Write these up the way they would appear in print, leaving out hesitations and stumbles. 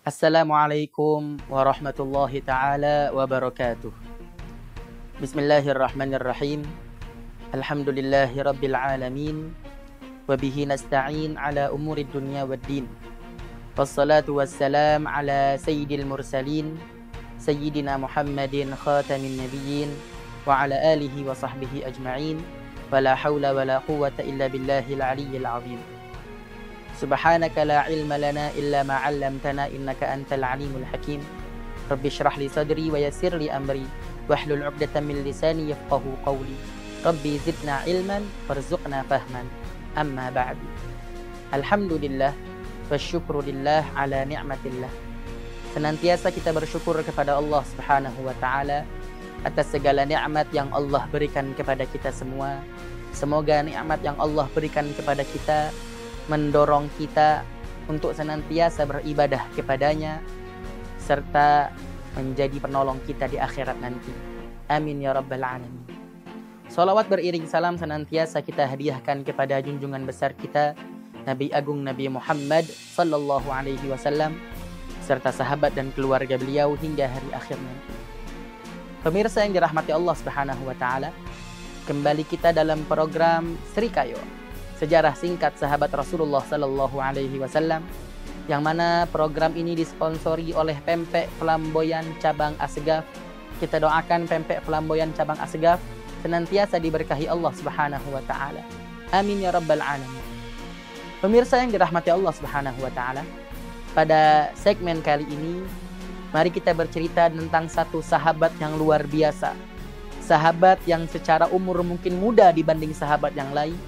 Assalamualaikum warahmatullahi ta'ala wabarakatuh. Bismillahirrahmanirrahim. Alhamdulillahi rabbil alamin. Wabihi nasta'in ala umuri dunya waddin. Wassalatu wassalam ala sayyidil mursalin, Sayyidina Muhammadin khatamin nabiyyin, wa ala alihi wa sahbihi ajma'in. Wa la hawla wa la quwwata illa billahil aliyyil azim. Subhanaka la ilma lana illa ma 'allamtana innaka antal alimul hakim. Rabbi shrah li sadri wa yassir li amri wahlul 'uqdatam min lisani yafqahu qawli. Rabbi zidna ilman warzuqna fahman. Amma ba'du. Alhamdulillah wasyukru lillah ala ni'matillah. Senantiasa kita bersyukur kepada Allah Subhanahu wa taala atas segala nikmat yang Allah berikan kepada kita semua. Semoga nikmat yang Allah berikan kepada kita mendorong kita untuk senantiasa beribadah kepadanya serta menjadi penolong kita di akhirat nanti. Amin ya rabbal alamin. Salawat beriring salam senantiasa kita hadiahkan kepada junjungan besar kita Nabi Agung Nabi Muhammad sallallahu alaihi wasallam serta sahabat dan keluarga beliau hingga hari akhir nanti. Pemirsa yang dirahmati Allah Subhanahu wa taala, kembali kita dalam program Srikayo, sejarah singkat sahabat Rasulullah Sallallahu Alaihi Wasallam, yang mana program ini disponsori oleh Pempek Flamboyan Cabang Assegaf. Kita doakan Pempek Flamboyan Cabang Assegaf senantiasa diberkahi Allah Subhanahu Wa Taala. Amin ya rabbal alamin. Pemirsa yang dirahmati Allah Subhanahu Wa Taala, pada segmen kali ini mari kita bercerita tentang satu sahabat yang luar biasa. Sahabat yang secara umur mungkin muda dibanding sahabat yang lain,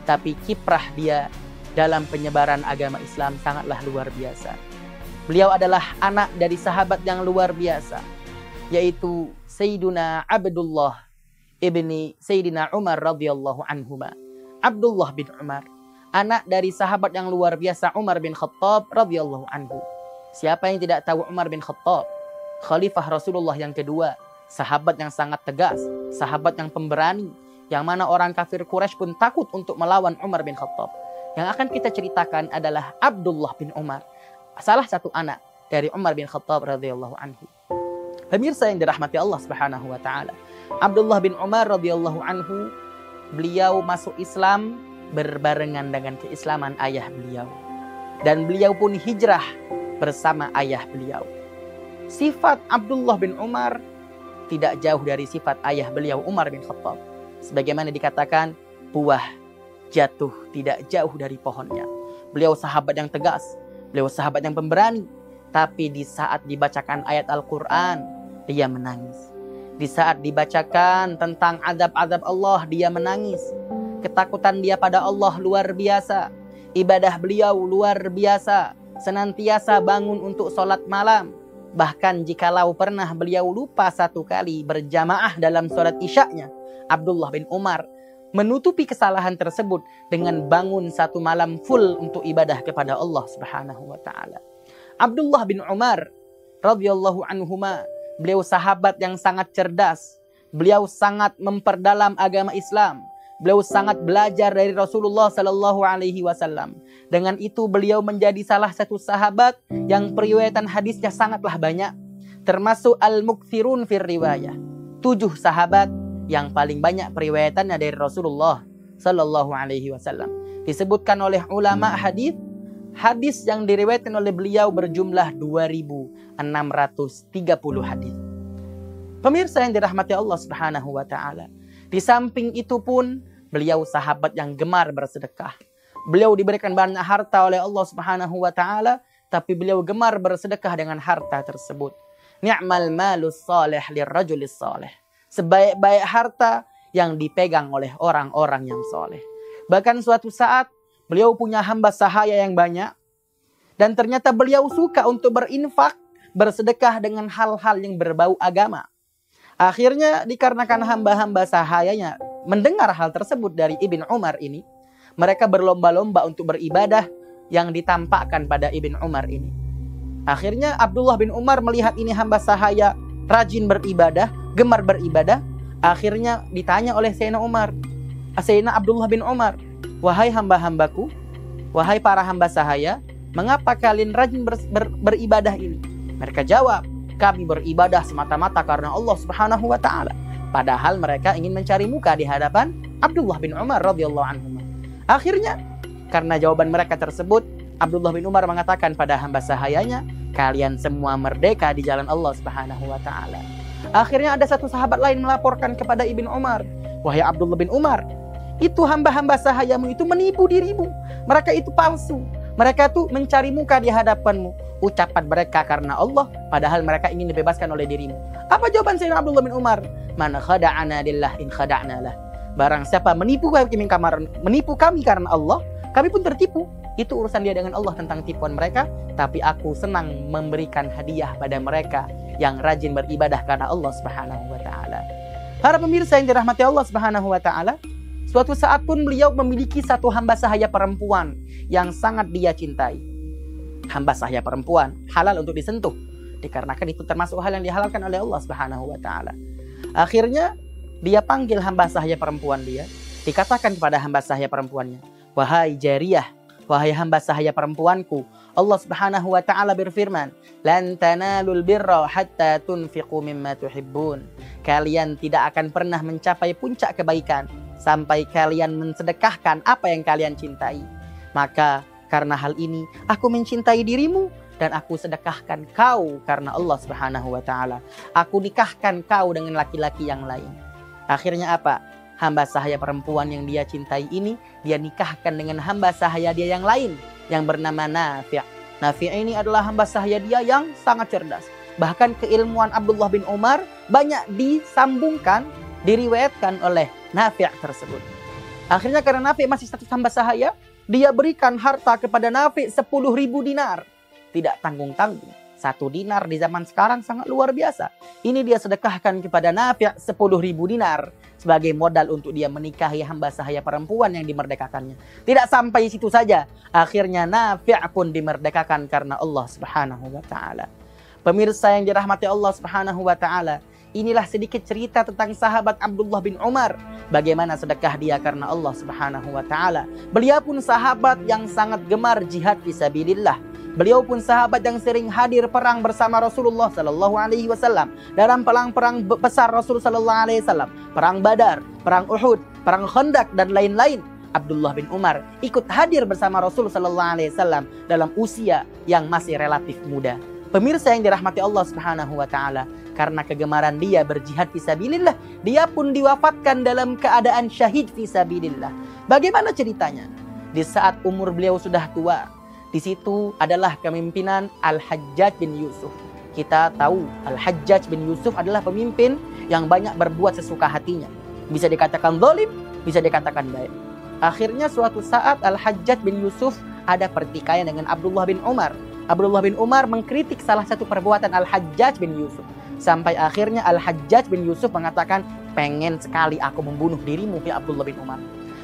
tapi kiprah dia dalam penyebaran agama Islam sangatlah luar biasa. Beliau adalah anak dari sahabat yang luar biasa, yaitu Sayyiduna Abdullah ibni Sayyidina Umar radhiyallahu anhuma. Abdullah bin Umar, anak dari sahabat yang luar biasa Umar bin Khattab radhiyallahu anhu. Siapa yang tidak tahu Umar bin Khattab? Khalifah Rasulullah yang kedua, sahabat yang sangat tegas, sahabat yang pemberani, yang mana orang kafir Quraisy pun takut untuk melawan Umar bin Khattab. Yang akan kita ceritakan adalah Abdullah bin Umar, salah satu anak dari Umar bin Khattab radhiyallahu anhu. Pemirsa yang dirahmati Allah Subhanahu wa taala, Abdullah bin Umar radhiyallahu anhu, beliau masuk Islam berbarengan dengan keislaman ayah beliau, dan beliau pun hijrah bersama ayah beliau. Sifat Abdullah bin Umar tidak jauh dari sifat ayah beliau Umar bin Khattab. Sebagaimana dikatakan, buah jatuh tidak jauh dari pohonnya. Beliau sahabat yang tegas, beliau sahabat yang pemberani. Tapi di saat dibacakan ayat Al-Quran, dia menangis. Di saat dibacakan tentang azab-azab Allah, dia menangis. Ketakutan dia pada Allah luar biasa. Ibadah beliau luar biasa. Senantiasa bangun untuk sholat malam. Bahkan jikalau pernah beliau lupa satu kali berjamaah dalam sholat isyaknya, Abdullah bin Umar menutupi kesalahan tersebut dengan bangun satu malam full untuk ibadah kepada Allah Subhanahu wa taala. Abdullah bin Umar radhiyallahu anhuma, beliau sahabat yang sangat cerdas. Beliau sangat memperdalam agama Islam. Beliau sangat belajar dari Rasulullah sallallahu alaihi wasallam. Dengan itu beliau menjadi salah satu sahabat yang periwayatan hadisnya sangatlah banyak, termasuk al-mukthirun fir riwayah. 7 sahabat yang paling banyak periwayatannya dari Rasulullah sallallahu alaihi wasallam. Disebutkan oleh ulama hadis, hadis yang diriwayatkan oleh beliau berjumlah 2630 hadis. Pemirsa yang dirahmati Allah Subhanahu wa taala, di samping itu pun beliau sahabat yang gemar bersedekah. Beliau diberikan banyak harta oleh Allah Subhanahu wa taala, tapi beliau gemar bersedekah dengan harta tersebut. Ni'mal malus salih lirrajulis salih. Sebaik-baik harta yang dipegang oleh orang-orang yang soleh. Bahkan suatu saat beliau punya hamba sahaya yang banyak, dan ternyata beliau suka untuk berinfak, bersedekah dengan hal-hal yang berbau agama. Akhirnya dikarenakan hamba-hamba sahayanya mendengar hal tersebut dari Ibn Umar ini, mereka berlomba-lomba untuk beribadah yang ditampakkan pada Ibn Umar ini. Akhirnya Abdullah bin Umar melihat ini hamba sahaya rajin beribadah, gemar beribadah. Akhirnya ditanya oleh Sayyidina Umar, Sayyidina Abdullah bin Umar, wahai hamba-hambaku, wahai para hamba sahaya, mengapa kalian rajin beribadah ini? Mereka jawab, kami beribadah semata-mata karena Allah Subhanahu wa taala. Padahal mereka ingin mencari muka di hadapan Abdullah bin Umar radhiyallahu anhu. Akhirnya, karena jawaban mereka tersebut, Abdullah bin Umar mengatakan pada hamba sahayanya, kalian semua merdeka di jalan Allah Subhanahu wa taala. Akhirnya ada satu sahabat lain melaporkan kepada Ibn Umar, wahai Abdullah bin Umar, itu hamba-hamba sahayamu itu menipu dirimu. Mereka itu palsu. Mereka tuh mencari muka di hadapanmu. Ucapan mereka karena Allah, padahal mereka ingin dibebaskan oleh dirimu. Apa jawaban Sayyidina Abdullah bin Umar? Man khada'ana lillah in khada'na lah. Barang siapa menipu kami karena Allah, kami pun tertipu. Itu urusan dia dengan Allah tentang tipuan mereka. Tapi aku senang memberikan hadiah pada mereka yang rajin beribadah karena Allah Subhanahu wa ta'ala. Para pemirsa yang dirahmati Allah Subhanahu wa ta'ala, suatu saat pun beliau memiliki satu hamba sahaya perempuan yang sangat dia cintai. Hamba sahaya perempuan halal untuk disentuh, dikarenakan itu termasuk hal yang dihalalkan oleh Allah Subhanahu wa ta'ala. Akhirnya dia panggil hamba sahaya perempuan dia, dikatakan kepada hamba sahaya perempuannya, wahai jariyah, wahai hamba sahaya perempuanku, Allah Subhanahu wa ta'ala berfirman, lan tanalul birra hatta tunfiqu mimma tuhibbun. Kalian tidak akan pernah mencapai puncak kebaikan sampai kalian mensedekahkan apa yang kalian cintai. Maka karena hal ini aku mencintai dirimu dan aku sedekahkan kau karena Allah Subhanahu wa ta'ala. Aku nikahkan kau dengan laki-laki yang lain. Akhirnya apa? Hamba sahaya perempuan yang dia cintai ini, dia nikahkan dengan hamba sahaya dia yang lain yang bernama Nafi'. Nafi' ini adalah hamba sahaya dia yang sangat cerdas. Bahkan keilmuan Abdullah bin Umar banyak disambungkan, diriwayatkan oleh Nafi' tersebut. Akhirnya karena Nafi' masih status hamba sahaya, dia berikan harta kepada Nafi' 10.000 dinar. Tidak tanggung-tanggung. 1 dinar di zaman sekarang sangat luar biasa. Ini dia sedekahkan kepada Nafi' 10.000 dinar sebagai modal untuk dia menikahi hamba sahaya perempuan yang dimerdekakannya. Tidak sampai situ saja. Akhirnya Nafi' pun dimerdekakan karena Allah Subhanahu wa ta'ala. Pemirsa yang dirahmati Allah Subhanahu wa ta'ala, inilah sedikit cerita tentang sahabat Abdullah bin Umar. Bagaimana sedekah dia karena Allah Subhanahu wa ta'ala. Beliau pun sahabat yang sangat gemar jihad fisabilillah. Beliau pun sahabat yang sering hadir perang bersama Rasulullah sallallahu alaihi wasallam dalam perang-perang besar Rasul sallallahu alaihi wasallam, perang Badar, perang Uhud, perang Khandaq dan lain-lain. Abdullah bin Umar ikut hadir bersama Rasul sallallahu alaihi wasallam dalam usia yang masih relatif muda. Pemirsa yang dirahmati Allah Subhanahu wa taala, karena kegemaran dia berjihad fisabilillah, dia pun diwafatkan dalam keadaan syahid fisabilillah. Bagaimana ceritanya? Di saat umur beliau sudah tua, di situ adalah kepemimpinan Al-Hajjaj bin Yusuf. Kita tahu Al-Hajjaj bin Yusuf adalah pemimpin yang banyak berbuat sesuka hatinya. Bisa dikatakan zalim, bisa dikatakan baik. Akhirnya suatu saat Al-Hajjaj bin Yusuf ada pertikaian dengan Abdullah bin Umar. Abdullah bin Umar mengkritik salah satu perbuatan Al-Hajjaj bin Yusuf. Sampai akhirnya Al-Hajjaj bin Yusuf mengatakan, pengen sekali aku membunuh dirimu, ya Abdullah bin Umar.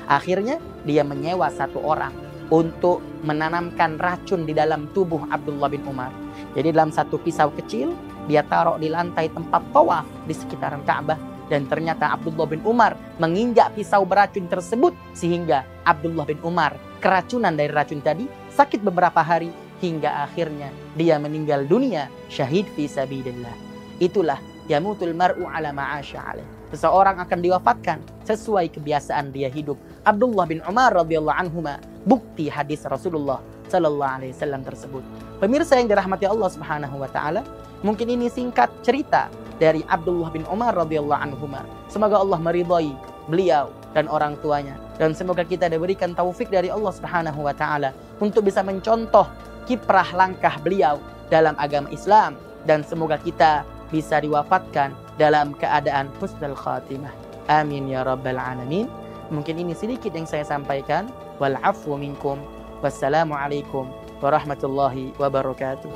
Akhirnya dia menyewa satu orang untuk menanamkan racun di dalam tubuh Abdullah bin Umar. Jadi dalam satu pisau kecil, dia taruh di lantai tempat tawaf di sekitaran Ka'bah. Dan ternyata Abdullah bin Umar menginjak pisau beracun tersebut, sehingga Abdullah bin Umar keracunan dari racun tadi, sakit beberapa hari, hingga akhirnya dia meninggal dunia syahid fisabilillah. Itulah yamutul mar'u ala ma'asya alaih. Seseorang akan diwafatkan sesuai kebiasaan dia hidup. Abdullah bin Umar radhiyallahu anhuma, bukti hadis Rasulullah sallallahu alaihi wasallam tersebut. Pemirsa yang dirahmati Allah Subhanahu wa taala, mungkin ini singkat cerita dari Abdullah bin Umar radhiyallahu anhuma. Semoga Allah meridhai beliau dan orang tuanya, dan semoga kita diberikan taufik dari Allah Subhanahu wa taala untuk bisa mencontoh kiprah langkah beliau dalam agama Islam, dan semoga kita bisa diwafatkan dalam keadaan husnul khatimah. Amin ya rabbal alamin. Mungkin ini sedikit yang saya sampaikan. Wal afwu minkum. Wassalamualaikum warahmatullahi wabarakatuh.